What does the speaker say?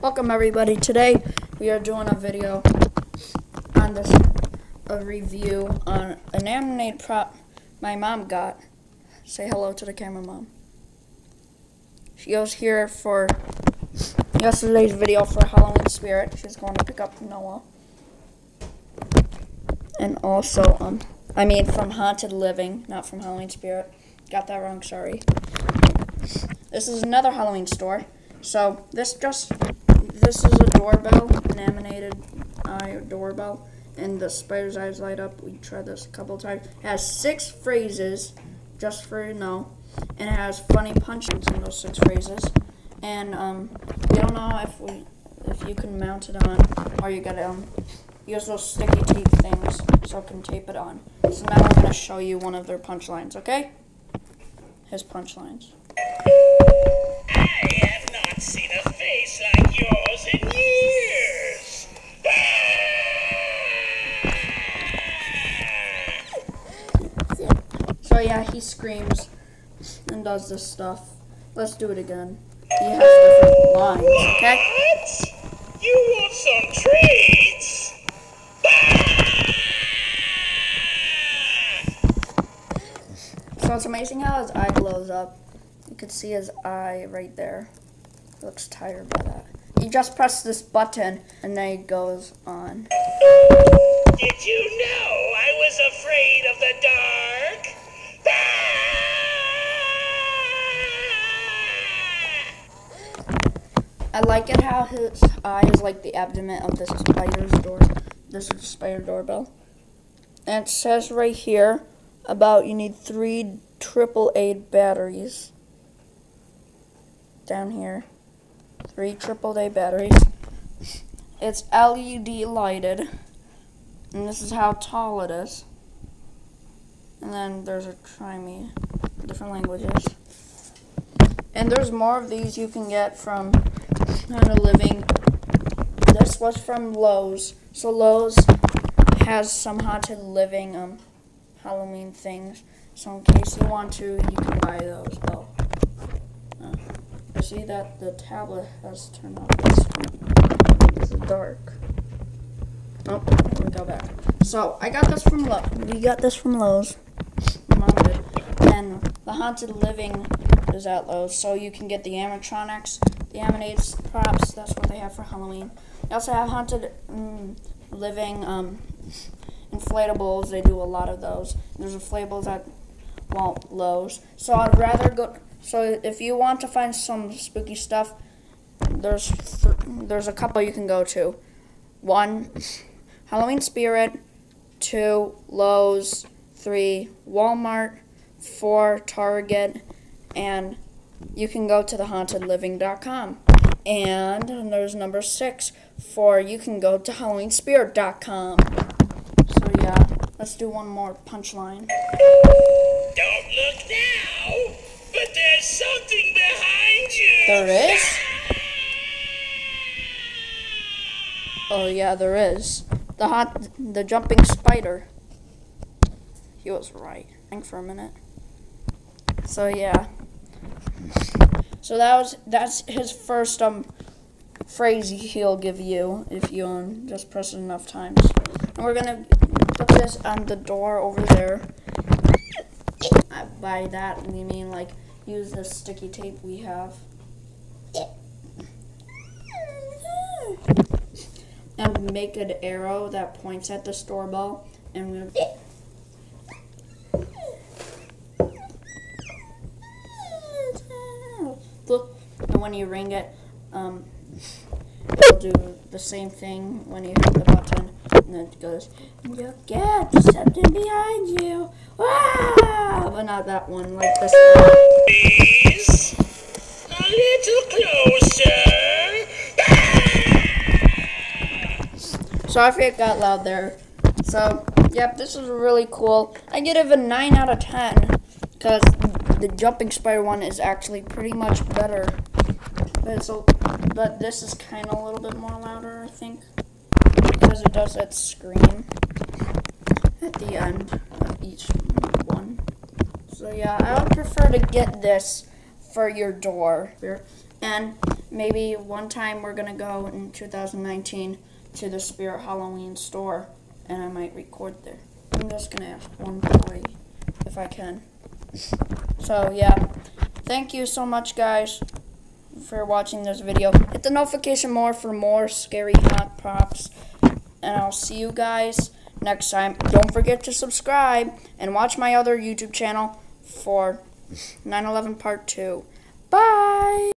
Welcome everybody. Today we are doing a video on a review on an animated prop my mom got. Say hello to the camera, Mom. She was here for yesterday's video for Halloween Spirit. She's going to pick up Noah. And also, from Haunted Living, not from Halloween Spirit. Got that wrong, sorry. This is another Halloween store. So this is a doorbell, an animated doorbell, and the spider's eyes light up. We tried this a couple times. It has 6 phrases, just for you know, and it has funny punchlines in those 6 phrases. And we don't know if you can mount it on, or you gotta use those sticky tape things so it can tape it on. So now I'm gonna show you one of their punchlines, okay? His punchlines. I have not seen a face like yours in years. So yeah, he screams and does this stuff. Let's do it again. He has different lines, okay? What? You want some treats? So it's amazing how his eye glows up. You can see his eye right there. He looks tired by that. You just press this button and then it goes on. Did you know I was afraid of the dark? I like it how his eye is like the abdomen of this spider doorbell. And it says right here about you need 3 AAA batteries. Down here. 3 AAA batteries. It's LED lighted. And this is how tall it is. And then there's a try me, different languages. And there's more of these you can get from Haunted Living. This was from Lowe's. So Lowe's has some Haunted Living Halloween things. So in case you want to, you can buy those. Oh. I see that the tablet has turned off. It's dark. Oh, let me go back. So I got this from Lowe's. We got this from Lowe's. Mom did. And the Haunted Living is at Lowe's. So you can get the animatronics, the animated props. That's what they have for Halloween. They also have Haunted Living inflatables. They do a lot of those. There's inflatables at Lowe's. So I'd rather go. So if you want to find some spooky stuff, there's a couple you can go to. 1, Halloween Spirit. 2, Lowe's. 3, Walmart. 4, Target. And you can go to thehauntedliving.com. And there's number 6 for you can go to halloweenspirit.com. So yeah, let's do one more punchline. Don't look now, but there's something behind you. There is? Oh yeah, there is. The jumping spider. He was right. Think for a minute. So yeah. So that's his first phrase he'll give you if you just press it enough times. And we're gonna put this on the door over there. By that we mean like use the sticky tape we have. And make an arrow that points at the doorbell, and we'll look. And when you ring it, it'll do the same thing when you hit the button, and then it goes, "You'll get something behind you." Wow! But not that one, like this one. Please, a little closer. Sorry if it got loud there. So, yep, this is really cool. I give it a 9 out of 10 because the jumping spider one is actually pretty much better. But this is kind of a little bit more louder, I think, because it does that scream at the end of each one. So yeah, I would prefer to get this for your door. And maybe one time we're going to go in 2019 to the Spirit Halloween store, and I might record there. I'm just going to ask one boy if I can. So, yeah. Thank you so much, guys, for watching this video. Hit the notification for more scary hot props. And I'll see you guys next time. Don't forget to subscribe and watch my other YouTube channel for 9/11 Part 2. Bye!